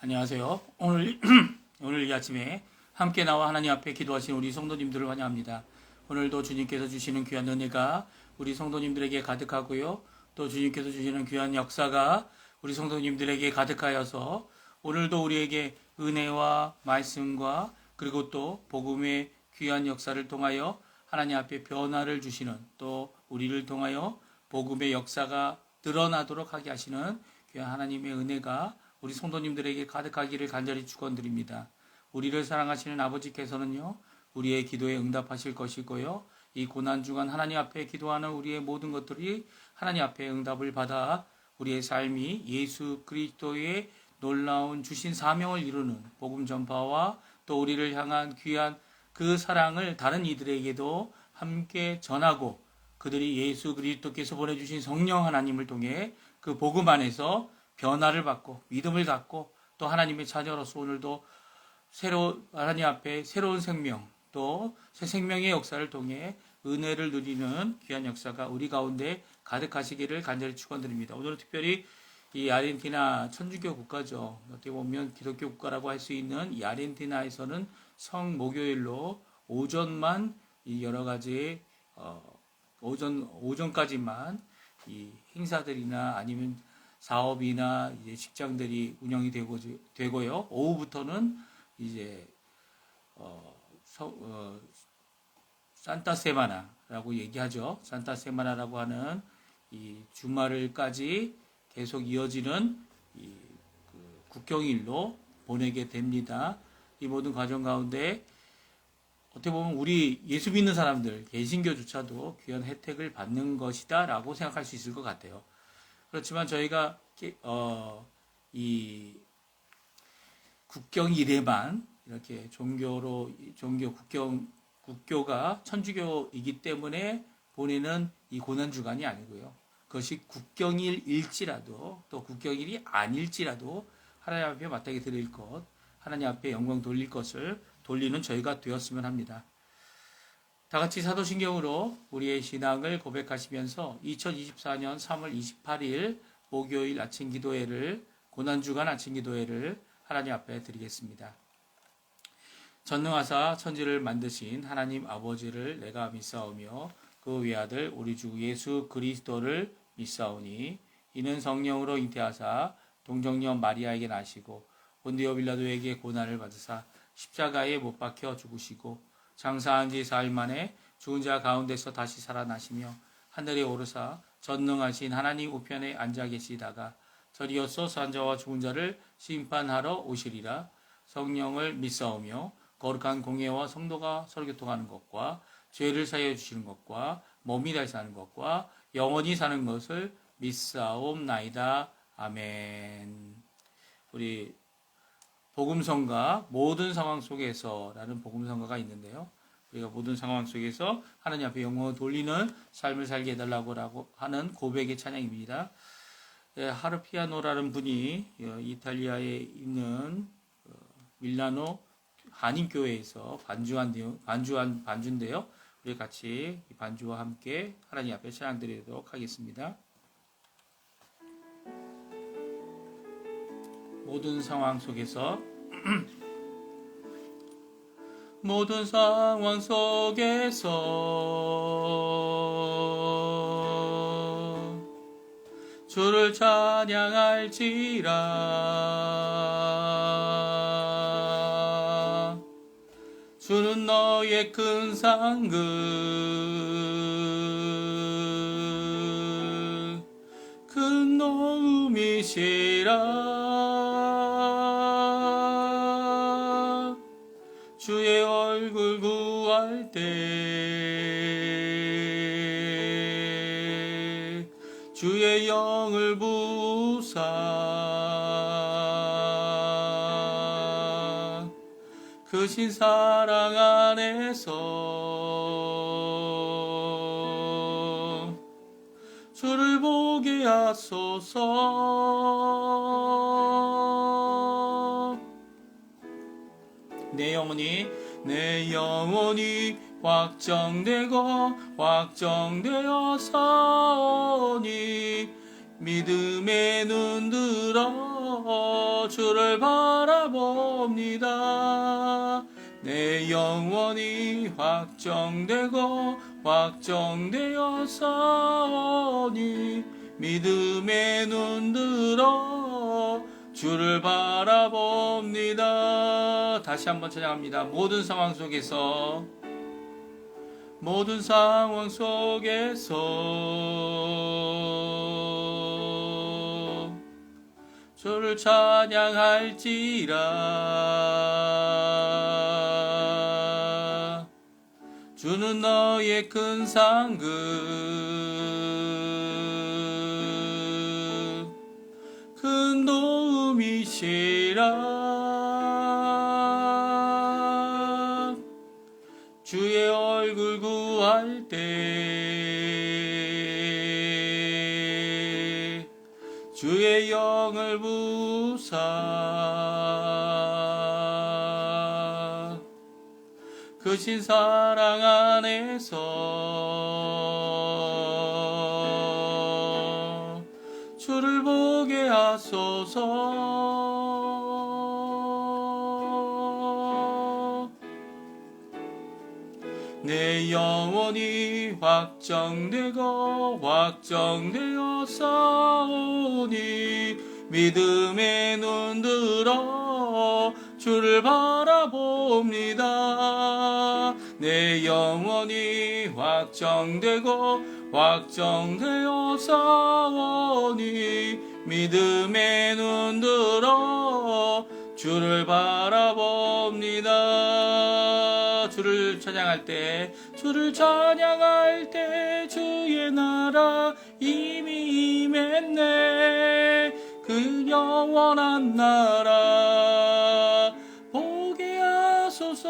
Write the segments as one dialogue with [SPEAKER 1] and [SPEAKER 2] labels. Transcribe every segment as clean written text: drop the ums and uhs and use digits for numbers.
[SPEAKER 1] 안녕하세요. 오늘 이 아침에 함께 나와 하나님 앞에 기도하신 우리 성도님들을 환영합니다. 오늘도 주님께서 주시는 귀한 은혜가 우리 성도님들에게 가득하고요. 또 주님께서 주시는 귀한 역사가 우리 성도님들에게 가득하여서 오늘도 우리에게 은혜와 말씀과 그리고 또 복음의 귀한 역사를 통하여 하나님 앞에 변화를 주시는, 또 우리를 통하여 복음의 역사가 드러나도록 하게 하시는 귀한 하나님의 은혜가 우리 성도님들에게 가득하기를 간절히 축원드립니다. 우리를 사랑하시는 아버지께서는요, 우리의 기도에 응답하실 것이고요, 이 고난주간 하나님 앞에 기도하는 우리의 모든 것들이 하나님 앞에 응답을 받아 우리의 삶이 예수 그리스도의 놀라운 주신 사명을 이루는 복음 전파와 또 우리를 향한 귀한 그 사랑을 다른 이들에게도 함께 전하고, 그들이 예수 그리스도께서 보내주신 성령 하나님을 통해 그 복음 안에서 변화를 받고 믿음을 갖고 또 하나님의 자녀로서 오늘도 하나님 앞에 새로운 생명, 또 새 생명의 역사를 통해 은혜를 누리는 귀한 역사가 우리 가운데 가득하시기를 간절히 축원드립니다. 오늘은 특별히 이 아르헨티나 천주교 국가죠. 어떻게 보면 기독교 국가라고 할 수 있는 이 아르헨티나에서는 성목요일로 오전만 이 여러 가지 오전까지만 이 행사들이나 아니면 사업이나 이제 직장들이 운영이 되고요. 오후부터는 이제 산타세마나라고 얘기하죠. 산타세마나라고 하는 이 주말을까지 계속 이어지는 그 국경일로 보내게 됩니다. 이 모든 과정 가운데 어떻게 보면 우리 예수 믿는 사람들, 개신교조차도 귀한 혜택을 받는 것이다라고 생각할 수 있을 것 같아요. 그렇지만 저희가 이 국경일에만 이렇게 국교가 천주교이기 때문에 보내는 이 고난주간이 아니고요. 그것이 국경일일지라도 또 국경일이 아닐지라도 하나님 앞에 마땅히 드릴 것, 하나님 앞에 영광 돌릴 것을 돌리는 저희가 되었으면 합니다. 다 같이 사도신경으로 우리의 신앙을 고백하시면서 2024년 3월 28일 목요일 아침 기도회를, 고난주간 아침 기도회를 하나님 앞에 드리겠습니다. 전능하사 천지를 만드신 하나님 아버지를 내가 믿사오며 그 외아들 우리 주 예수 그리스도를 믿사오니 이는 성령으로 잉태하사 동정녀 마리아에게 나시고 본디오 빌라도에게 고난을 받으사 십자가에 못 박혀 죽으시고 장사한 지 4일 만에 죽은 자 가운데서 다시 살아나시며 하늘에 오르사 전능하신 하나님 우편에 앉아 계시다가 저리어서 산자와 죽은 자를 심판하러 오시리라. 성령을 믿사오며 거룩한 공예와 성도가 서로 교통하는 것과 죄를 사하여 주시는 것과 몸이 다시 사는 것과 영원히 사는 것을 믿사옵나이다. 아멘. 우리 복음성가 모든 상황 속에서라는 복음성가가 있는데요. 우리가 모든 상황 속에서 하나님 앞에 영광을 돌리는 삶을 살게 해달라고 하는 고백의 찬양입니다. 하르피아노라는 분이 이탈리아에 있는 밀라노 한인교회에서 반주인데요. 우리 같이 이 반주와 함께 하나님 앞에 찬양 드리도록 하겠습니다. 모든 상황 속에서 모든 상황 속에서 주를 찬양할지라. 주는 너의 큰 상급 큰 도움이시라. 주의 얼굴 구할 때 주의 영을 부사 크신 사랑 안에서 주를 보게 하소서. 내 영혼이 확정되어서니 믿음에 눈 들어 주를 바라봅니다. 내 영혼이 확정되고 확정되어 싸우니 믿음에 눈들어 주를 바라봅니다. 다시 한번 찬양합니다. 모든 상황 속에서 주를 찬양할지라. 주는 너의 큰 상급 큰 도움이시라. 주의 얼굴 구할 때 주의 영을 부사 크신 사랑 안에서 주를 보게 하소서. 내 영혼이 확정되고 확정되어 싸우니 믿음에 눈들어 주를 바라봅니다. 내 영혼이 확정되고 확정되어 싸우니 믿음에 눈들어 주를 바라봅니다. 주를 찬양할 때 주의 나라 이미 임했네. 그 영원한 나라 보게 하소서.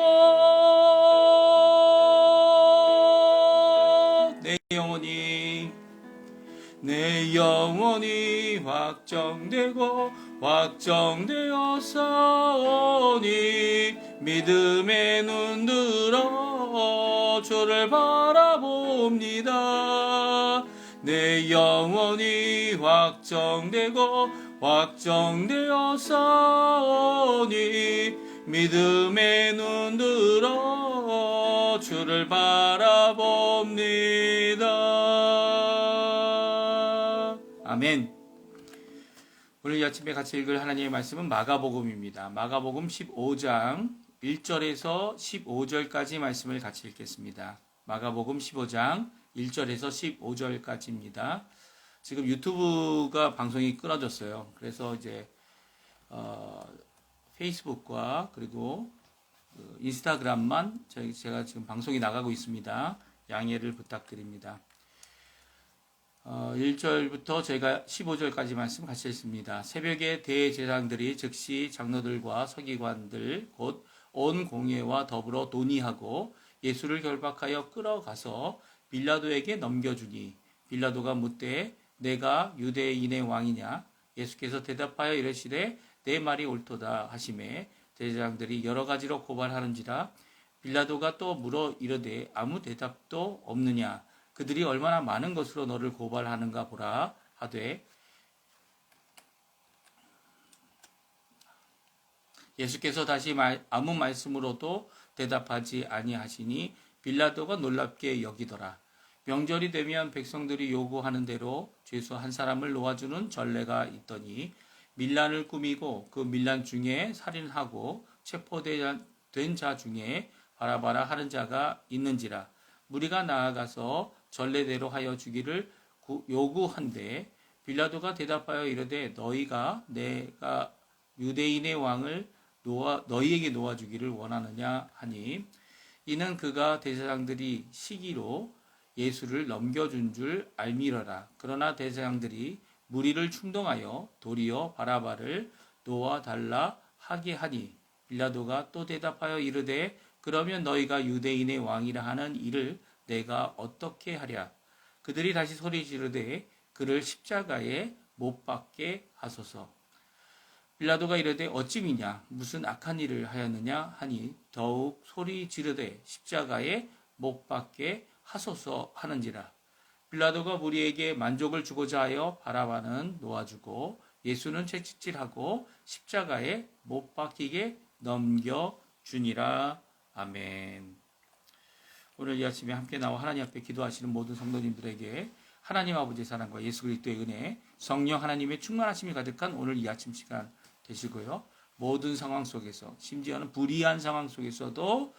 [SPEAKER 1] 내 영혼이 확정되고 확정되어 싸우니 믿음에 눈들어 주를 바라봅니다. 내 영혼이 확정되고 확정되어 싸우니 믿음에 눈들어 주를 바라봅니다. 아멘. 오늘 이 아침에 같이 읽을 하나님의 말씀은 마가복음입니다. 마가복음 15장 1절에서 15절까지 말씀을 같이 읽겠습니다. 마가복음 15장 1절에서 15절까지입니다. 지금 유튜브가 방송이 끊어졌어요. 그래서 이제 페이스북과 그리고 인스타그램만 제가 지금 방송이 나가고 있습니다. 양해를 부탁드립니다. 1절부터 저희가 15절까지 말씀 같이 읽습니다. 새벽에 대제사장들이 즉시 장로들과 서기관들 곧 온 공회와 더불어 논의하고 예수를 결박하여 끌어가서 빌라도에게 넘겨주니 빌라도가 묻되 내가 유대인의 왕이냐? 예수께서 대답하여 이르시되 내 말이 옳도다 하시매 대제사장들이 여러 가지로 고발하는지라. 빌라도가 또 물어 이르되 아무 대답도 없느냐? 그들이 얼마나 많은 것으로 너를 고발하는가 보라 하되 예수께서 다시 아무 말씀으로도 대답하지 아니하시니 빌라도가 놀랍게 여기더라. 명절이 되면 백성들이 요구하는 대로 죄수 한 사람을 놓아주는 전례가 있더니 밀란을 꾸미고 그 밀란 중에 살인하고 체포된 자 중에 바라바라 하는 자가 있는지라. 무리가 나아가서 전례대로 하여 주기를 요구한데 빌라도가 대답하여 이르되 너희가 내가 유대인의 왕을 너희에게 놓아주기를 원하느냐 하니 이는 그가 대제사장들이 시기로 예수를 넘겨준 줄 알미러라. 그러나 대제사장들이 무리를 충동하여 도리어 바라바를 놓아달라 하게 하니 빌라도가 또 대답하여 이르되 그러면 너희가 유대인의 왕이라 하는 이를 내가 어떻게 하랴. 그들이 다시 소리 지르되 그를 십자가에 못 박게 하소서. 빌라도가 이르되 어찌 미냐 무슨 악한 일을 하였느냐 하니 더욱 소리 지르되 십자가에 못 박게 하소서 하는지라. 빌라도가 무리에게 만족을 주고자 하여 바라바는 놓아주고 예수는 채찍질하고 십자가에 못 박히게 넘겨주니라. 아멘. 오늘 이 아침에 함께 나와 하나님 앞에 기도하시는 모든 성도님들에게 하나님 아버지의 사랑과 예수 그리스도의 은혜, 성령 하나님의 충만하심이 가득한 오늘 이 아침 시간 되시고요. 모든 상황 속에서, 심지어는 불의한 상황 속에서도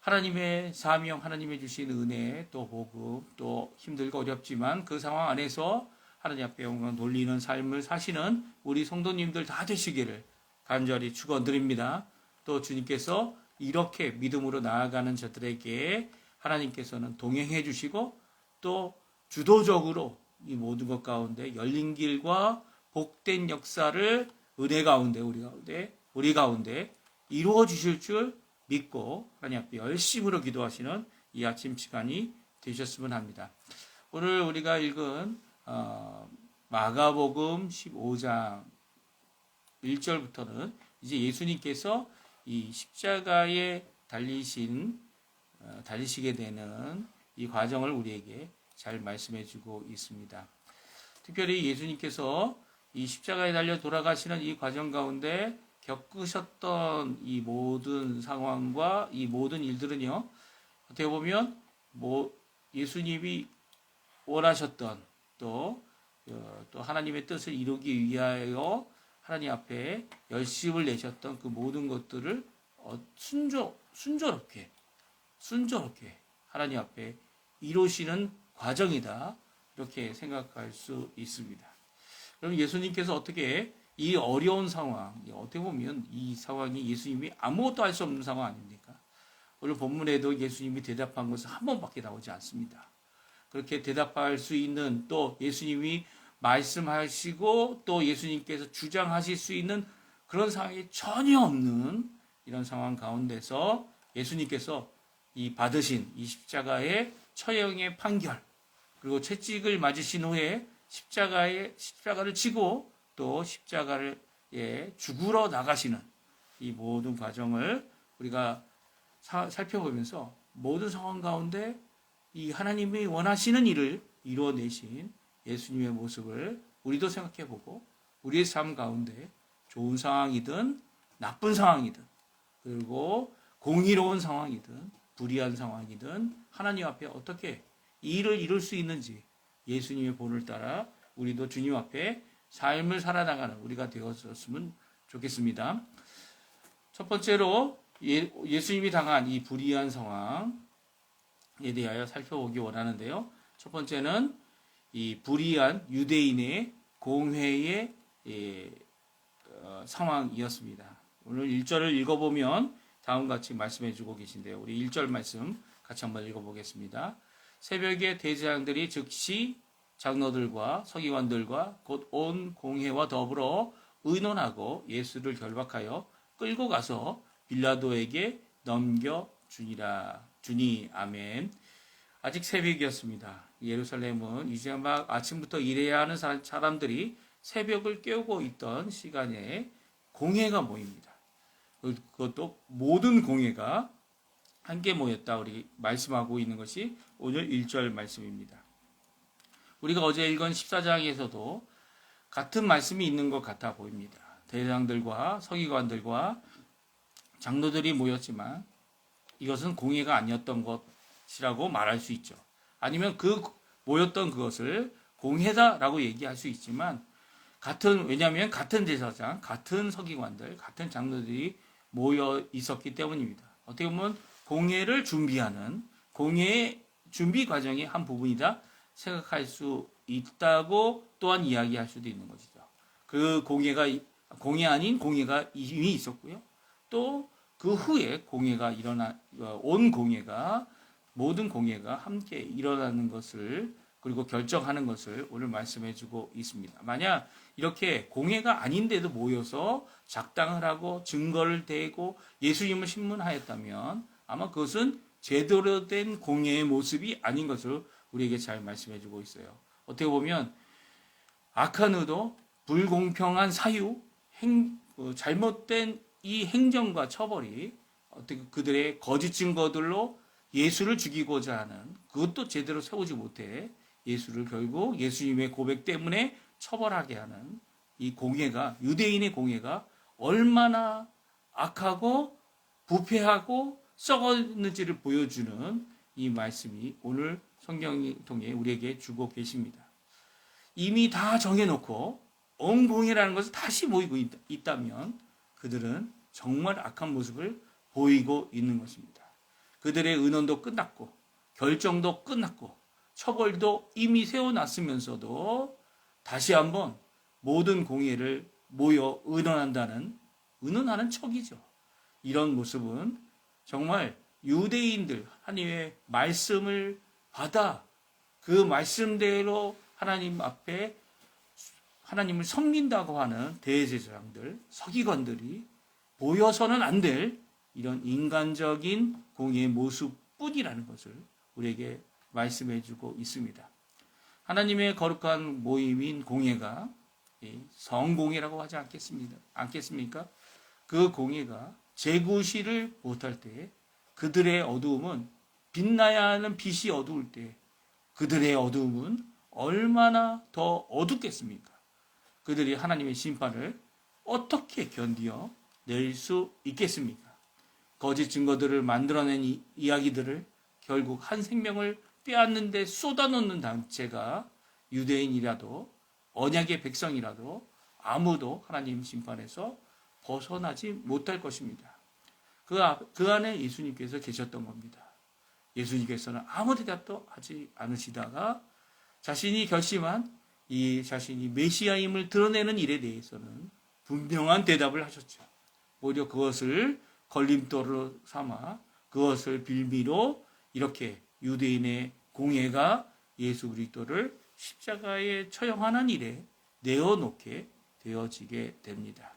[SPEAKER 1] 하나님의 사명, 하나님의 주신 은혜, 또 복음, 또 힘들고 어렵지만 그 상황 안에서 하나님 앞에 영광 돌리는 삶을 사시는 우리 성도님들 다 되시기를 간절히 축원드립니다. 또 주님께서 이렇게 믿음으로 나아가는 저들에게 하나님께서는 동행해 주시고 또 주도적으로 이 모든 것 가운데 열린 길과 복된 역사를 은혜 가운데 우리 가운데 이루어 주실 줄 믿고 하나님 앞에 열심으로 기도하시는 이 아침 시간이 되셨으면 합니다. 오늘 우리가 읽은 마가복음 15장 1절부터는 이제 예수님께서 이 십자가에 달리시게 되는 이 과정을 우리에게 잘 말씀해 주고 있습니다. 특별히 예수님께서 이 십자가에 달려 돌아가시는 이 과정 가운데 겪으셨던 이 모든 상황과 이 모든 일들은요, 어떻게 보면 예수님이 원하셨던 또 하나님의 뜻을 이루기 위하여 하나님 앞에 열심을 내셨던 그 모든 것들을 순조롭게 하나님 앞에 이루시는 과정이다, 이렇게 생각할 수 있습니다. 그럼 예수님께서 어떻게 이 어려운 상황, 어떻게 보면 이 상황이 예수님이 아무것도 할 수 없는 상황 아닙니까? 오늘 본문에도 예수님이 대답한 것은 한 번밖에 나오지 않습니다. 그렇게 대답할 수 있는, 또 예수님이 말씀하시고 또 예수님께서 주장하실 수 있는 그런 상황이 전혀 없는 이런 상황 가운데서 예수님께서 이 받으신 이 십자가의 처형의 판결, 그리고 채찍을 맞으신 후에 십자가를 치고 또 십자가를 죽으러 나가시는 이 모든 과정을 우리가 살펴보면서 모든 상황 가운데 이 하나님이 원하시는 일을 이루어내신 예수님의 모습을 우리도 생각해보고 우리의 삶 가운데 좋은 상황이든 나쁜 상황이든 그리고 공의로운 상황이든 불의한 상황이든 하나님 앞에 어떻게 이 일을 이룰 수 있는지 예수님의 본을 따라 우리도 주님 앞에 삶을 살아나가는 우리가 되었으면 좋겠습니다. 첫 번째로 예수님이 당한 이 불의한 상황에 대하여 살펴보기 원하는데요. 첫 번째는 이 불의한 유대인의 공회의 상황이었습니다. 오늘 1절을 읽어보면 다음과 같이 말씀해 주고 계신데요. 우리 1절 말씀 같이 한번 읽어보겠습니다. 새벽에 대제사장들이 즉시 장로들과 서기관들과 곧 온 공회와 더불어 의논하고 예수를 결박하여 끌고 가서 빌라도에게 넘겨주니. 아멘. 아직 새벽이었습니다. 예루살렘은 이제 막 아침부터 일해야 하는 사람들이 새벽을 깨우고 있던 시간에 공회가 모입니다. 그것도 모든 공회가 함께 모였다, 우리 말씀하고 있는 것이 오늘 1절 말씀입니다. 우리가 어제 읽은 14장에서도 같은 말씀이 있는 것 같아 보입니다. 대장들과 서기관들과 장로들이 모였지만 이것은 공회가 아니었던 것이라고 말할 수 있죠. 아니면 모였던 그것을 공회다라고 얘기할 수 있지만 왜냐하면 같은 제사장, 같은 서기관들, 같은 장로들이 모여 있었기 때문입니다. 어떻게 보면 공회를 준비하는 공회의 준비 과정의 한 부분이다 생각할 수 있다고 또한 이야기할 수도 있는 것이죠. 그 공회 아닌 공회가 이미 있었고요. 또 그 후에 모든 공회가 함께 일어나는 것을, 그리고 결정하는 것을 오늘 말씀해 주고 있습니다. 만약 이렇게 공회가 아닌데도 모여서 작당을 하고 증거를 대고 예수님을 신문하였다면 아마 그것은 제대로 된 공회의 모습이 아닌 것을 우리에게 잘 말씀해 주고 있어요. 어떻게 보면 악한 의도, 불공평한 사유, 잘못된 이 행정과 처벌이 어떻게 그들의 거짓 증거들로 예수를 죽이고자 하는, 그것도 제대로 세우지 못해 예수를 결국 예수님의 고백 때문에 처벌하게 하는 이 공예가, 유대인의 공예가 얼마나 악하고 부패하고 썩었는지를 보여주는 이 말씀이 오늘 성경을 통해 우리에게 주고 계십니다. 이미 다 정해놓고 엉공이라는 것을 다시 보이고 있다면 그들은 정말 악한 모습을 보이고 있는 것입니다. 그들의 의논도 끝났고 결정도 끝났고 처벌도 이미 세워놨으면서도 다시 한번 모든 공예를 모여 의논하는 척이죠. 이런 모습은 정말 유대인들 하나님의 말씀을 받아 그 말씀대로 하나님 앞에 하나님을 섬긴다고 하는 대제사장들, 서기관들이 보여서는 안 될 이런 인간적인 공예의 모습뿐이라는 것을 우리에게 말씀해 주고 있습니다. 하나님의 거룩한 모임인 공예가 성공예라고 하지 않겠습니까? 그 공예가 재구시를 못할 때 그들의 어두움은 빛나야 하는 빛이 어두울 때 그들의 어두움은 얼마나 더 어둡겠습니까? 그들이 하나님의 심판을 어떻게 견디어 낼 수 있겠습니까? 거짓 증거들을 만들어낸 이야기들을 결국 한 생명을 빼앗는 데 쏟아놓는 단체가 유대인이라도 언약의 백성이라도 아무도 하나님 심판에서 벗어나지 못할 것입니다. 그 안에 예수님께서 계셨던 겁니다. 예수님께서는 아무 대답도 하지 않으시다가 자신이 결심한 이 자신이 메시아임을 드러내는 일에 대해서는 분명한 대답을 하셨죠. 오히려 그것을 걸림돌로 삼아 그것을 빌미로 이렇게 유대인의 공예가 예수 그리스도를 십자가에 처형하는 일에 내어놓게 되어지게 됩니다.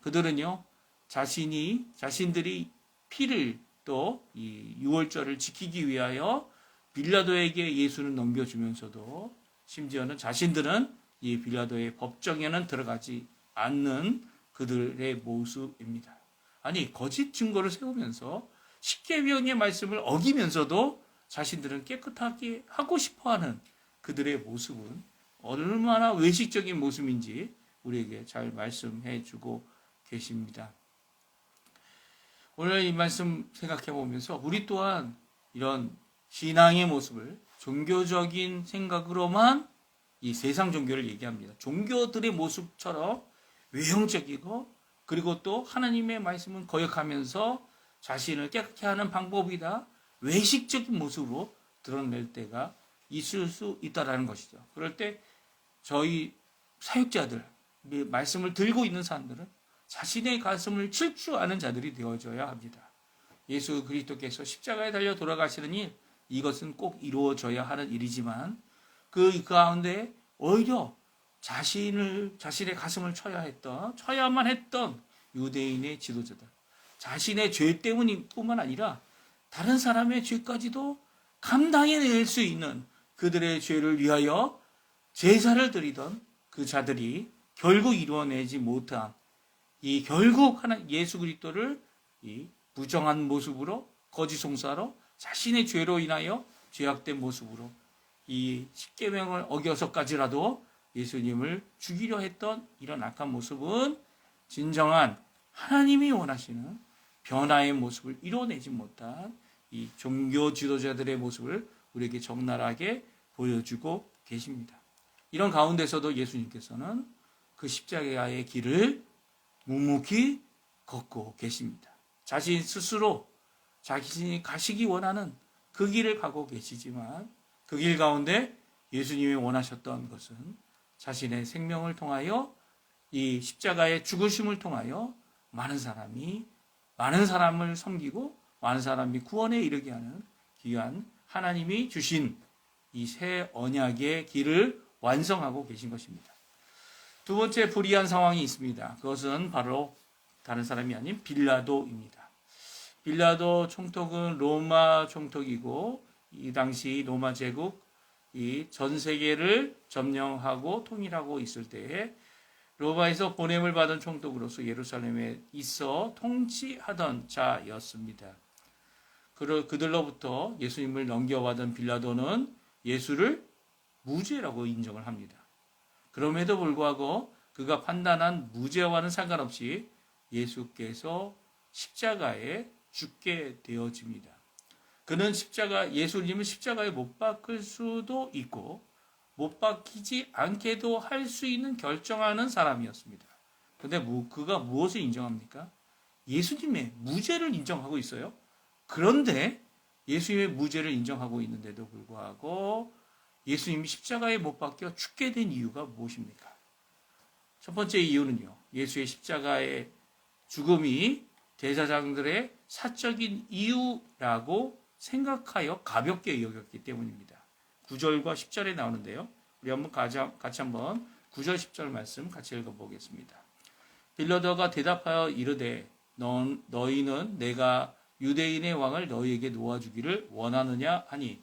[SPEAKER 1] 그들은요, 자신들이 피를 또 이 유월절을 지키기 위하여 빌라도에게 예수를 넘겨주면서도 심지어는 자신들은 이 빌라도의 법정에는 들어가지 않는 그들의 모습입니다. 아니, 거짓 증거를 세우면서 십계명의 말씀을 어기면서도 자신들은 깨끗하게 하고 싶어하는 그들의 모습은 얼마나 외식적인 모습인지 우리에게 잘 말씀해 주고 계십니다. 오늘 이 말씀 생각해 보면서 우리 또한 이런 신앙의 모습을 종교적인 생각으로만 이 세상 종교를 얘기합니다. 종교들의 모습처럼 외형적이고 그리고 또 하나님의 말씀은 거역하면서 자신을 깨끗게 하는 방법이다. 외식적인 모습으로 드러낼 때가 있을 수 있다라는 것이죠. 그럴 때 저희 사역자들, 말씀을 들고 있는 사람들은 자신의 가슴을 칠 줄 아는 자들이 되어져야 합니다. 예수 그리스도께서 십자가에 달려 돌아가시는 일, 이것은 꼭 이루어져야 하는 일이지만 그 가운데 오히려 자신의 가슴을 쳐야만 했던 유대인의 지도자들, 자신의 죄 때문뿐만 아니라 다른 사람의 죄까지도 감당해낼 수 있는 그들의 죄를 위하여 제사를 드리던 그 자들이 결국 이루어내지 못한 결국 예수 그리스도를 부정한 모습으로 거짓 송사로 자신의 죄로 인하여 죄악된 모습으로 이 십계명을 어겨서까지라도 예수님을 죽이려 했던 이런 악한 모습은 진정한 하나님이 원하시는 변화의 모습을 이뤄내지 못한 이 종교 지도자들의 모습을 우리에게 적나라하게 보여주고 계십니다. 이런 가운데서도 예수님께서는 그 십자가의 길을 묵묵히 걷고 계십니다. 자신 스스로 자신이 가시기 원하는 그 길을 가고 계시지만 그 길 가운데 예수님이 원하셨던 것은 자신의 생명을 통하여 이 십자가의 죽으심을 통하여 많은 사람을 섬기고 많은 사람이 구원에 이르게 하는 귀한 하나님이 주신 이 새 언약의 길을 완성하고 계신 것입니다. 두 번째 불의한 상황이 있습니다. 그것은 바로 다른 사람이 아닌 빌라도입니다. 빌라도 총독은 로마 총독이고 이 당시 로마 제국 전 세계를 점령하고 통일하고 있을 때에 로마에서 보냄을 받은 총독으로서 예루살렘에 있어 통치하던 자였습니다. 그들로부터 예수님을 넘겨받은 빌라도는 예수를 무죄라고 인정을 합니다. 그럼에도 불구하고 그가 판단한 무죄와는 상관없이 예수께서 십자가에 죽게 되어집니다. 그는 예수님은 십자가에 못 박힐 수도 있고 못 박히지 않게도 할 수 있는 결정하는 사람이었습니다. 그런데 그가 무엇을 인정합니까? 예수님의 무죄를 인정하고 있어요. 그런데 예수님의 무죄를 인정하고 있는데도 불구하고 예수님이 십자가에 못 박혀 죽게 된 이유가 무엇입니까? 첫 번째 이유는요. 예수의 십자가의 죽음이 대제사장들의 사적인 이유라고 생각하여 가볍게 여겼기 때문입니다. 9절과 10절에 나오는데요. 우리 한번 같이 한번 9절 10절 말씀 같이 읽어보겠습니다. 빌라도가 대답하여 이르되 너희는 내가 유대인의 왕을 너희에게 놓아주기를 원하느냐 하니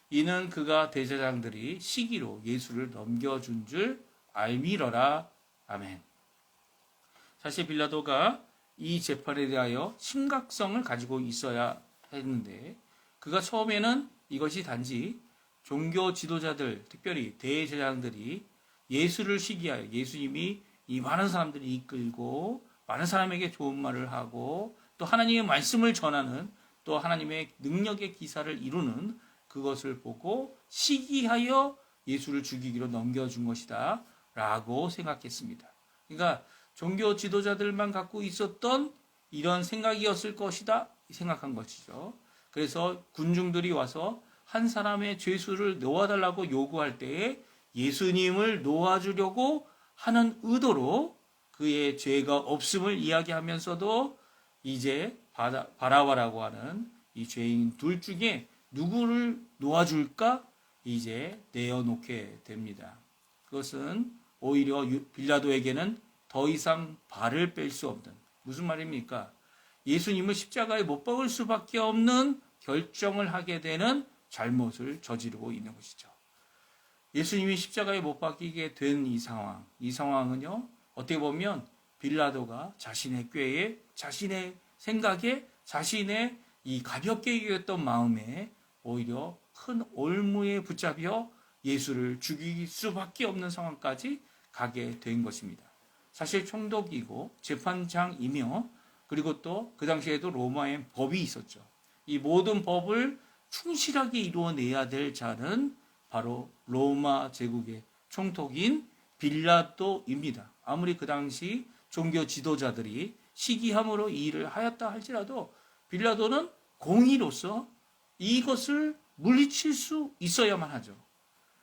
[SPEAKER 1] 이는 그가 대제사장들이 시기로 예수를 넘겨준 줄 알미러라. 아멘. 사실 빌라도가 이 재판에 대하여 심각성을 가지고 있어야 했는데 그가 처음에는 이것이 단지 종교 지도자들, 특별히 대제사장들이 예수를 시기하여 예수님이 이 많은 사람들이 이끌고 많은 사람에게 좋은 말을 하고 또 하나님의 말씀을 전하는 또 하나님의 능력의 기사를 이루는 그것을 보고 시기하여 예수를 죽이기로 넘겨준 것이다 라고 생각했습니다. 그러니까 종교 지도자들만 갖고 있었던 이런 생각이었을 것이다 생각한 것이죠. 그래서 군중들이 와서 한 사람의 죄수를 놓아달라고 요구할 때에 예수님을 놓아주려고 하는 의도로 그의 죄가 없음을 이야기하면서도 이제 바라바라고 하는 이 죄인 둘 중에 누구를 놓아줄까 이제 내어놓게 됩니다. 그것은 오히려 빌라도에게는 더 이상 발을 뺄 수 없는 무슨 말입니까? 예수님을 십자가에 못 박을 수밖에 없는 결정을 하게 되는 잘못을 저지르고 있는 것이죠. 예수님이 십자가에 못 박히게 된 이 상황은요, 어떻게 보면 빌라도가 자신의 꾀에, 자신의 생각에, 자신의 이 가볍게 여겼던 마음에 오히려 큰 올무에 붙잡혀 예수를 죽일 수밖에 없는 상황까지 가게 된 것입니다. 사실 총독이고 재판장이며 그리고 또 그 당시에도 로마의 법이 있었죠. 이 모든 법을 충실하게 이루어내야 될 자는 바로 로마 제국의 총독인 빌라도입니다. 아무리 그 당시 종교 지도자들이 시기함으로 이 일을 하였다 할지라도 빌라도는 공의로서 이것을 물리칠 수 있어야만 하죠.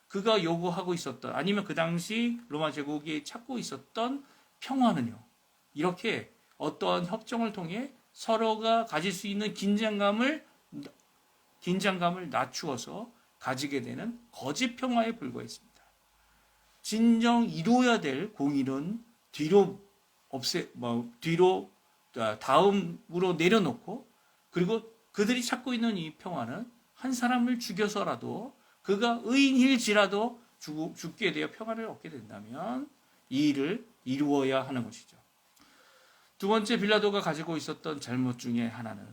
[SPEAKER 1] 그가 요구하고 있었던 아니면 그 당시 로마 제국이 찾고 있었던 평화는요. 이렇게 어떠한 협정을 통해 서로가 가질 수 있는 긴장감을 낮추어서 가지게 되는 거짓 평화에 불과했습니다. 진정 이루어야 될 공의는 다음으로 내려놓고 그리고 그들이 찾고 있는 이 평화는 한 사람을 죽여서라도 그가 의인일지라도 죽게 되어 평화를 얻게 된다면 이 일을 이루어야 하는 것이죠. 두 번째 빌라도가 가지고 있었던 잘못 중에 하나는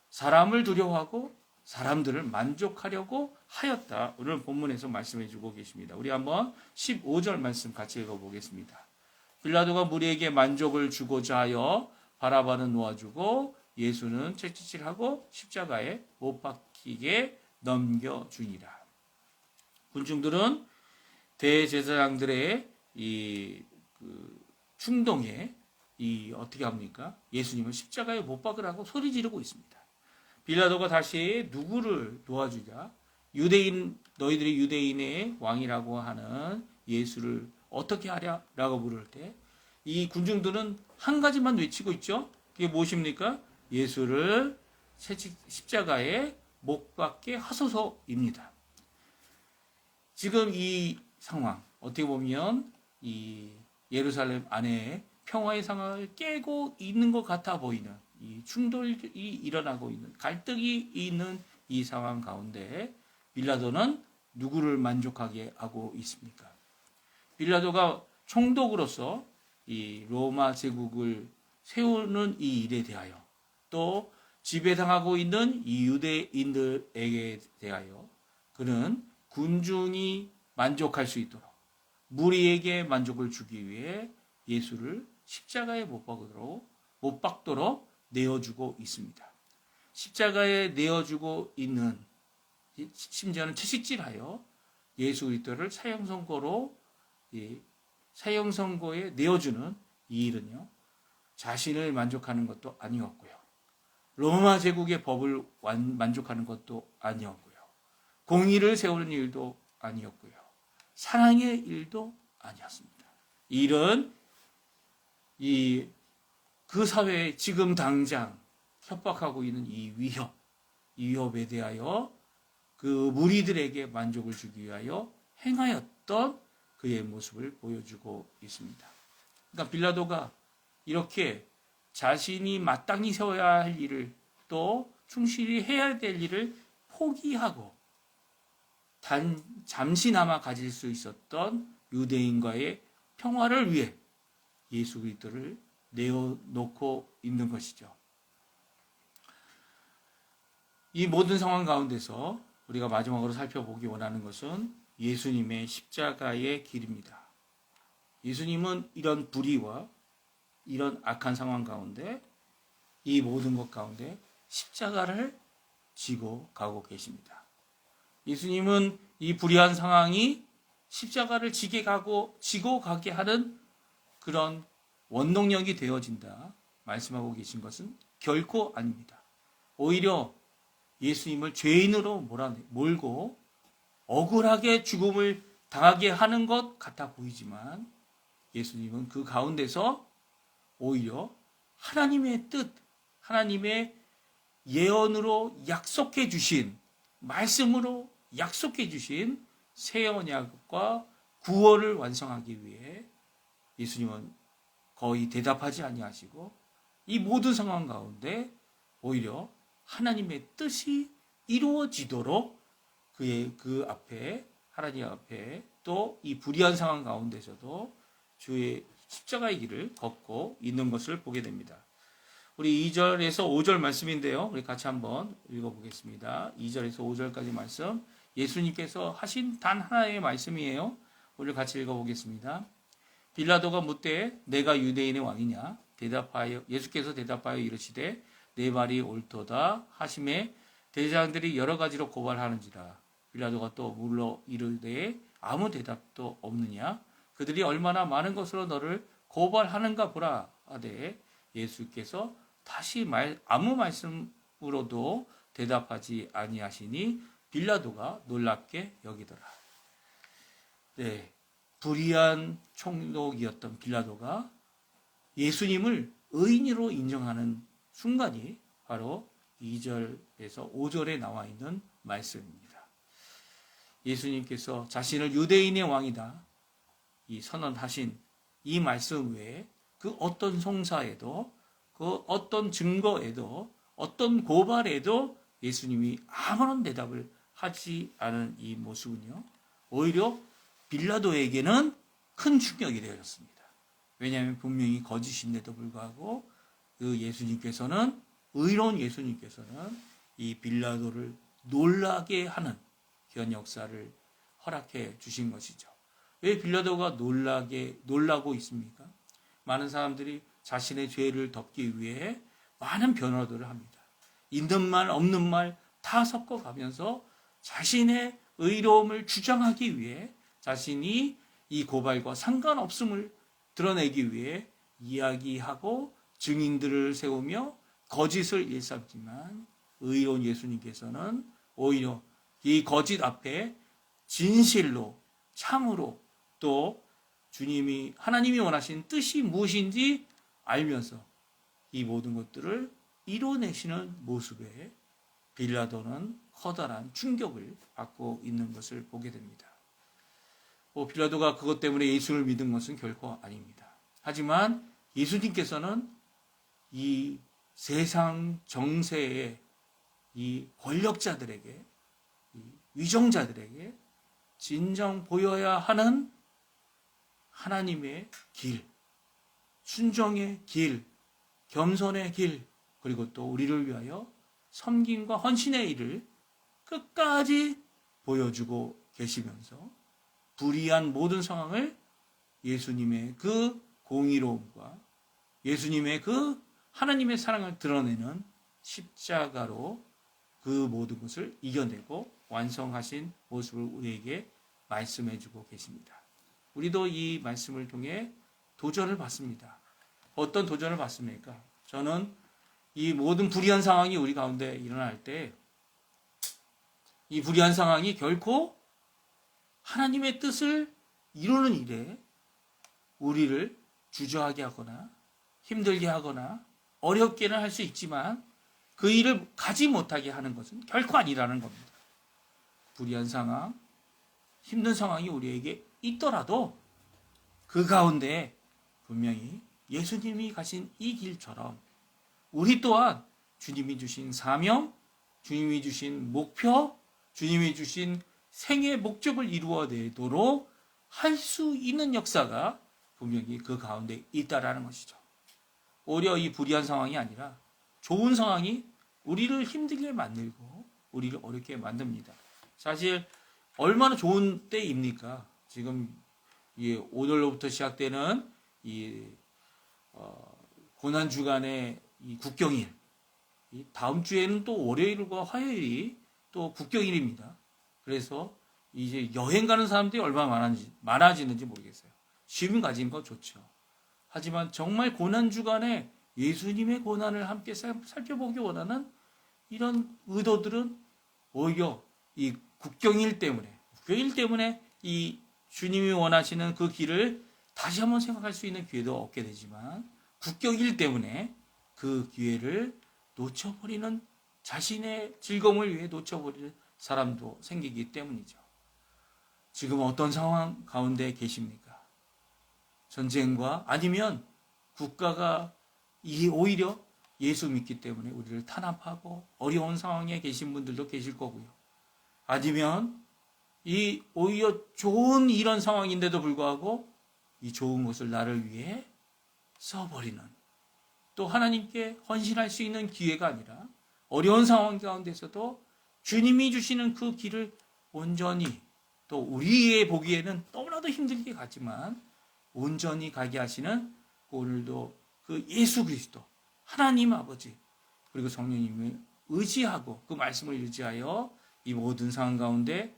[SPEAKER 1] 사람을 두려워하고 사람들을 만족하려고 하였다. 오늘 본문에서 말씀해 주고 계십니다. 우리 한번 15절 말씀 같이 읽어보겠습니다. 빌라도가 무리에게 만족을 주고자 하여 바라바는 놓아주고 예수는 채찍질하고 십자가에 못 박히게 넘겨주니라. 군중들은 대제사장들의 이 충동에 어떻게 합니까? 예수님을 십자가에 못 박으라고 소리 지르고 있습니다. 빌라도가 다시 누구를 놓아주자? 너희들이 유대인의 왕이라고 하는 예수를 어떻게 하랴라고 물을 때 이 군중들은 한 가지만 외치고 있죠. 그게 무엇입니까? 예수를 십자가에 못 박게 하소서입니다. 지금 이 상황 어떻게 보면 이 예루살렘 안에 평화의 상황을 깨고 있는 것 같아 보이는 이 충돌이 일어나고 있는 갈등이 있는 이 상황 가운데 빌라도는 누구를 만족하게 하고 있습니까? 빌라도가 총독으로서 이 로마 제국을 세우는 이 일에 대하여 또 지배당하고 있는 이 유대인들에게 대하여 그는 군중이 만족할 수 있도록 무리에게 만족을 주기 위해 예수를 십자가에 못 박도록 내어주고 있습니다. 십자가에 내어주고 있는, 심지어는 채식질하여 예수 그리스도를 사형선고에 내어주는 이 일은요, 자신을 만족하는 것도 아니었고요, 로마 제국의 법을 만족하는 것도 아니었고요, 공의를 세우는 일도 아니었고요, 사랑의 일도 아니었습니다. 이 일은 그 사회에 지금 당장 협박하고 있는 이 위협에 대하여 그 무리들에게 만족을 주기 위하여 행하였던 그의 모습을 보여주고 있습니다. 그러니까 빌라도가 이렇게 자신이 마땅히 세워야 할 일을, 또 충실히 해야 될 일을 포기하고 잠시나마 가질 수 있었던 유대인과의 평화를 위해 예수 그리스도를 내어놓고 있는 것이죠. 이 모든 상황 가운데서 우리가 마지막으로 살펴보기 원하는 것은 예수님의 십자가의 길입니다. 예수님은 이런 불의와 이런 악한 상황 가운데, 이 모든 것 가운데 십자가를 지고 가고 계십니다. 예수님은 이 불의한 상황이 십자가를 지고 가게 하는 그런 원동력이 되어진다 말씀하고 계신 것은 결코 아닙니다. 오히려 예수님을 죄인으로 몰고 억울하게 죽음을 당하게 하는 것 같아 보이지만, 예수님은 그 가운데서 오히려 하나님의 뜻, 하나님의 예언으로 약속해 주신, 말씀으로 약속해 주신 새 언약과 구원을 완성하기 위해 예수님은 거의 대답하지 아니하시고, 이 모든 상황 가운데 오히려 하나님의 뜻이 이루어지도록 그 앞에, 하나님 앞에, 또 이 불의한 상황 가운데서도 주의 십자가의 길을 걷고 있는 것을 보게 됩니다. 우리 2절에서 5절 말씀인데요, 우리 같이 한번 읽어보겠습니다. 2절에서 5절까지 말씀, 예수님께서 하신 단 하나의 말씀이에요. 우리 같이 읽어보겠습니다. 빌라도가 묻되 내가 유대인의 왕이냐? 예수께서 대답하여 이르시되 내 말이 옳도다 하심에 대제사장들이 여러 가지로 고발하는지라. 빌라도가 또 물러 이르되 아무 대답도 없느냐? 그들이 얼마나 많은 것으로 너를 고발하는가 보라 하되, 예수께서 다시 아무 말씀으로도 대답하지 아니하시니 빌라도가 놀랍게 여기더라. 네, 불의한 총독이었던 빌라도가 예수님을 의인으로 인정하는 순간이 바로 2절에서 5절에 나와 있는 말씀입니다. 예수님께서 자신을 유대인의 왕이다 이 선언하신 이 말씀 외에 그 어떤 송사에도, 그 어떤 증거에도, 어떤 고발에도 예수님이 아무런 대답을 하지 않은 이 모습은요, 오히려 빌라도에게는 큰 충격이 되었습니다. 왜냐하면 분명히 거짓인데도 불구하고 그 예수님께서는, 의로운 예수님께서는 이 빌라도를 놀라게 하는 그런 역사를 허락해 주신 것이죠. 왜 빌라도가 놀라고 있습니까? 많은 사람들이 자신의 죄를 덮기 위해 많은 변호들을 합니다. 있는 말 없는 말 다 섞어가면서 자신의 의로움을 주장하기 위해, 자신이 이 고발과 상관없음을 드러내기 위해 이야기하고 증인들을 세우며 거짓을 일삼지만, 의로운 예수님께서는 오히려 이 거짓 앞에 진실로, 참으로, 또 하나님이 원하신 뜻이 무엇인지 알면서 이 모든 것들을 이뤄내시는 모습에 빌라도는 커다란 충격을 받고 있는 것을 보게 됩니다. 빌라도가 그것 때문에 예수를 믿은 것은 결코 아닙니다. 하지만 예수님께서는 이 세상 정세의 이 권력자들에게, 이 위정자들에게 진정 보여야 하는 하나님의 길, 순종의 길, 겸손의 길, 그리고 또 우리를 위하여 섬김과 헌신의 일을 끝까지 보여주고 계시면서 불의한 모든 상황을 예수님의 그 공의로움과 예수님의 그 하나님의 사랑을 드러내는 십자가로 그 모든 것을 이겨내고 완성하신 모습을 우리에게 말씀해주고 계십니다. 우리도 이 말씀을 통해 도전을 받습니다. 어떤 도전을 받습니까? 저는 이 모든 불의한 상황이 우리 가운데 일어날 때 이 불의한 상황이 결코 하나님의 뜻을 이루는 일에 우리를 주저하게 하거나 힘들게 하거나 어렵게는 할 수 있지만 그 일을 가지 못하게 하는 것은 결코 아니라는 겁니다. 불의한 상황, 힘든 상황이 우리에게 있더라도 그 가운데 분명히 예수님이 가신 이 길처럼 우리 또한 주님이 주신 사명, 주님이 주신 목표, 주님이 주신 생의 목적을 이루어내도록 할 수 있는 역사가 분명히 그 가운데 있다라는 것이죠. 오히려 이 불의한 상황이 아니라 좋은 상황이 우리를 힘들게 만들고 우리를 어렵게 만듭니다. 사실 얼마나 좋은 때입니까? 지금 오늘로부터 시작되는 이 고난 주간의 이 국경일, 다음 주에는 또 월요일과 화요일이 또 국경일입니다. 그래서 이제 여행 가는 사람들이 얼마나 많아지는지 모르겠어요. 쉼 가진 거 좋죠. 하지만 정말 고난 주간에 예수님의 고난을 함께 살펴보기 원하는 이런 의도들은 오히려 이 국경일 때문에 이 주님이 원하시는 그 길을 다시 한번 생각할 수 있는 기회도 얻게 되지만 국경일 때문에 그 기회를 놓쳐버리는 자신의 즐거움을 위해 놓쳐버리는 사람도 생기기 때문이죠. 지금 어떤 상황 가운데 계십니까? 전쟁과 아니면 국가가 오히려 예수 믿기 때문에 우리를 탄압하고 어려운 상황에 계신 분들도 계실 거고요. 아니면 이 오히려 좋은 이런 상황인데도 불구하고 이 좋은 것을 나를 위해 써버리는, 또 하나님께 헌신할 수 있는 기회가 아니라 어려운 상황 가운데서도 주님이 주시는 그 길을 온전히, 또 우리의 보기에는 너무나도 힘들게 가지만 온전히 가게 하시는 오늘도 그 예수 그리스도 하나님 아버지 그리고 성령님을 의지하고 그 말씀을 의지하여 이 모든 상황 가운데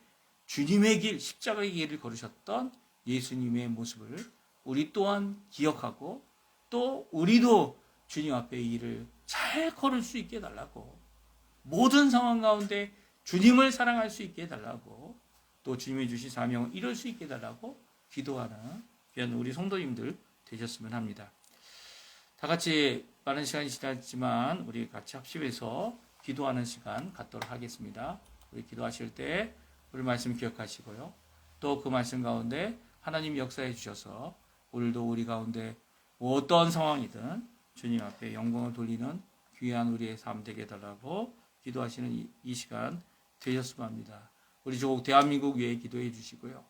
[SPEAKER 1] 주님의 길, 십자가의 길을 걸으셨던 예수님의 모습을 우리 또한 기억하고 또 우리도 주님 앞에 이 일을 잘 걸을 수 있게 해달라고, 모든 상황 가운데 주님을 사랑할 수 있게 해달라고, 또 주님이 주신 사명을 이룰 수 있게 해달라고 기도하는 귀한 우리 성도님들 되셨으면 합니다. 다 같이 많은 시간이 지났지만 우리 같이 합심해서 기도하는 시간 갖도록 하겠습니다. 우리 기도하실 때 우리 말씀 기억하시고요. 또 그 말씀 가운데 하나님 역사해 주셔서 오늘도 우리 가운데 어떤 상황이든 주님 앞에 영광을 돌리는 귀한 우리의 삶 되게 해달라고 기도하시는 이 시간 되셨으면 합니다. 우리 조국 대한민국 위해 기도해 주시고요.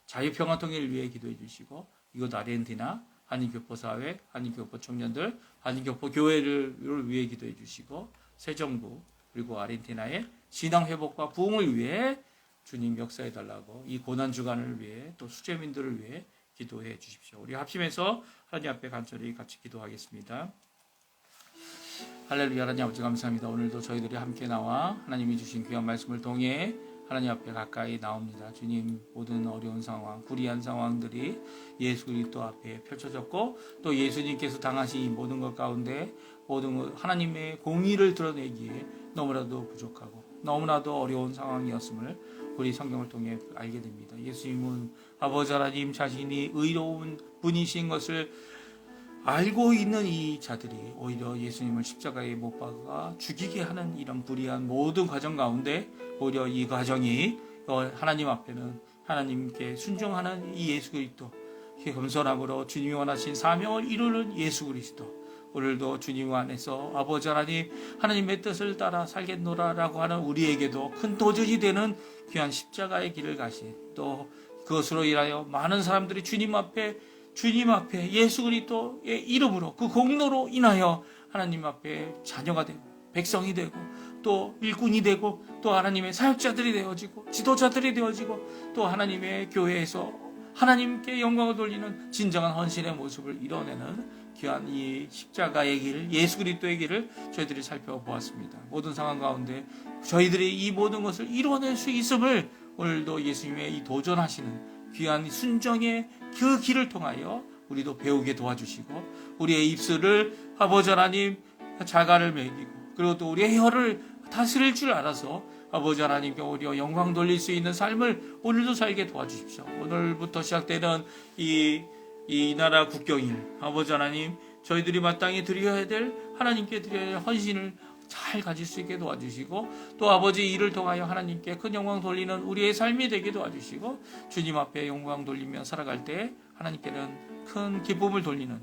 [SPEAKER 1] 자유평화통일을 위해 기도해 주시고, 이곳 아르헨티나 한인교포사회, 한인교포 청년들, 한인교포 교회를 위해 기도해 주시고, 새 정부 그리고 아르헨티나의 신앙회복과 부흥을 위해 주님 역사해 달라고, 이 고난주간을 위해 또 수재민들을 위해 기도해 주십시오. 우리 합심해서 하나님 앞에 간절히 같이 기도하겠습니다. 할렐루야. 하나님 아버지 감사합니다. 오늘도 저희들이 함께 나와 하나님이 주신 귀한 말씀을 통해 하나님 앞에 가까이 나옵니다. 주님, 모든 어려운 상황, 불의한 상황들이 예수 그리스도 앞에 펼쳐졌고, 또 예수님께서 당하신 이 모든 것 가운데 모든 하나님의 공의를 드러내기에 너무나도 부족하고 너무나도 어려운 상황이었음을 우리 성경을 통해 알게 됩니다. 예수님은 아버지 하나님 자신이 의로운 분이신 것을 알고 있는 이 자들이 오히려 예수님을 십자가에 못 박아 죽이게 하는 이런 불의한 모든 과정 가운데 오히려 이 과정이 하나님 앞에는 하나님께 순종하는 이 예수 그리스도, 겸손함으로 주님이 원하신 사명을 이루는 예수 그리스도, 오늘도 주님 안에서 아버지 하나님 하나님의 뜻을 따라 살겠노라라고 하는 우리에게도 큰 도전이 되는 귀한 십자가의 길을 가신, 또 그것으로 인하여 많은 사람들이 주님 앞에 예수 그리스도의 이름으로 그 공로로 인하여 하나님 앞에 자녀가 되고 백성이 되고 또 일꾼이 되고 또 하나님의 사역자들이 되어지고 지도자들이 되어지고 또 하나님의 교회에서 하나님께 영광을 돌리는 진정한 헌신의 모습을 이뤄내는 귀한 이 십자가의 길, 예수 그리스도의 길을 저희들이 살펴보았습니다. 모든 상황 가운데 저희들이 이 모든 것을 이뤄낼 수 있음을 오늘도 예수님의 이 도전하시는 귀한 순정의 그 길을 통하여 우리도 배우게 도와주시고, 우리의 입술을 아버지 하나님 자갈을 먹이고, 그리고 또 우리의 혀를 다스릴 줄 알아서 아버지 하나님께 오히려 영광 돌릴 수 있는 삶을 오늘도 살게 도와주십시오. 오늘부터 시작되는 이 나라 국경일, 아버지 하나님, 저희들이 마땅히 드려야 될, 하나님께 드려야 될 헌신을 잘 가질 수 있게 도와주시고, 또 아버지 이를 통하여 하나님께 큰 영광 돌리는 우리의 삶이 되게 도와주시고, 주님 앞에 영광 돌리며 살아갈 때 하나님께는 큰 기쁨을 돌리는,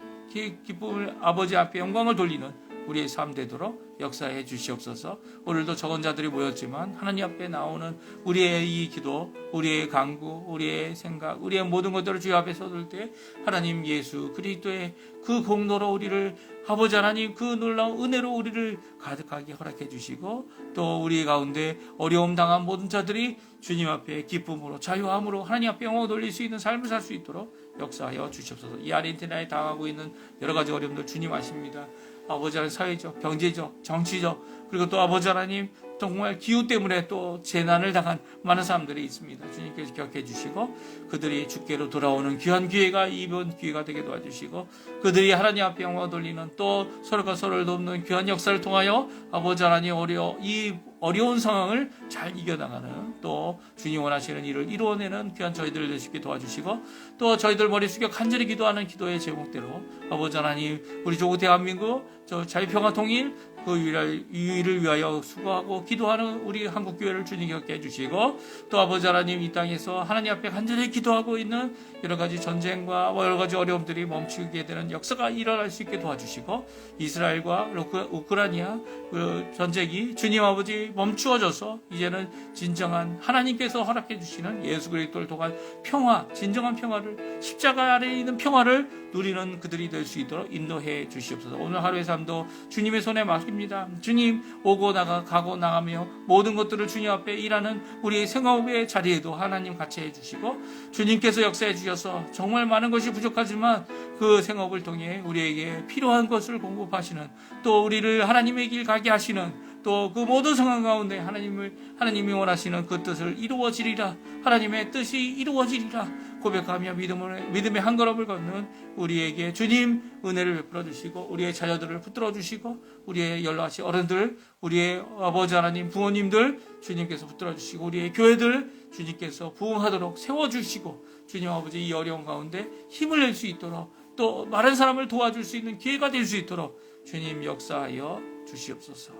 [SPEAKER 1] 기쁨을, 아버지 앞에 영광을 돌리는 우리의 삶 되도록 역사해 주시옵소서. 오늘도 적은 자들이 모였지만 하나님 앞에 나오는 우리의 이 기도, 우리의 간구, 우리의 생각, 우리의 모든 것들을 주의 앞에 쏟을 때 하나님 예수 그리스도의 그 공로로 우리를, 아버지 하나님 그 놀라운 은혜로 우리를 가득하게 허락해 주시고, 또 우리 가운데 어려움 당한 모든 자들이 주님 앞에 기쁨으로 자유함으로 하나님 앞에 영광을 돌릴 수 있는 삶을 살 수 있도록 역사하여 주시옵소서. 이 아르헨티나에 당하고 있는 여러 가지 어려움들 주님 아십니다. 아버지 하나님, 사회적, 경제적, 정치적, 그리고 또 아버지 하나님 정말 기후 때문에 또 재난을 당한 많은 사람들이 있습니다. 주님께서 기억해 주시고, 그들이 주께로 돌아오는 귀한 기회가 이번 기회가 되게 도와주시고, 그들이 하나님 앞에 영광을 돌리는, 또 서로가 서로를 돕는 귀한 역사를 통하여 아버지 하나님 이 어려운 상황을 잘 이겨나가는, 또 주님 원하시는 일을 이루어내는 귀한 저희들을 될 수 있게 도와주시고, 또 저희들 머리 숙여 간절히 기도하는 기도의 제목대로 아버지 하나님 우리 조국 대한민국 저 자유평화 통일 그 유일을 위하여 수고하고 기도하는 우리 한국교회를 주님 겪게 해주시고, 또 아버지 하나님 이 땅에서 하나님 앞에 간절히 기도하고 있는 여러 가지 전쟁과 여러 가지 어려움들이 멈추게 되는 역사가 일어날 수 있게 도와주시고, 이스라엘과 우크라이나 그 전쟁이 주님 아버지 멈추어져서 이제는 진정한 하나님께서 허락해 주시는 예수 그리스도를 통한 평화, 진정한 평화를, 십자가 아래에 있는 평화를 누리는 그들이 될 수 있도록 인도해 주시옵소서. 오늘 하루의 삶도 주님의 손에 맡깁니다. 주님 오고 가고 나가며 모든 것들을 주님 앞에 일하는 우리의 생업의 자리에도 하나님 같이 해주시고, 주님께서 역사해 주셔서 정말 많은 것이 부족하지만 그 생업을 통해 우리에게 필요한 것을 공급하시는, 또 우리를 하나님의 길 가게 하시는, 또 그 모든 상황 가운데 하나님이 원하시는 그 뜻을 이루어지리라, 하나님의 뜻이 이루어지리라 고백하며 믿음의 한 걸음을 걷는 우리에게 주님 은혜를 베풀어 주시고, 우리의 자녀들을 붙들어 주시고, 우리의 연로하신 어른들, 우리의 아버지 하나님 부모님들 주님께서 붙들어 주시고, 우리의 교회들 주님께서 부흥하도록 세워주시고, 주님 아버지 이 어려운 가운데 힘을 낼 수 있도록, 또 많은 사람을 도와줄 수 있는 기회가 될 수 있도록 주님 역사하여 주시옵소서.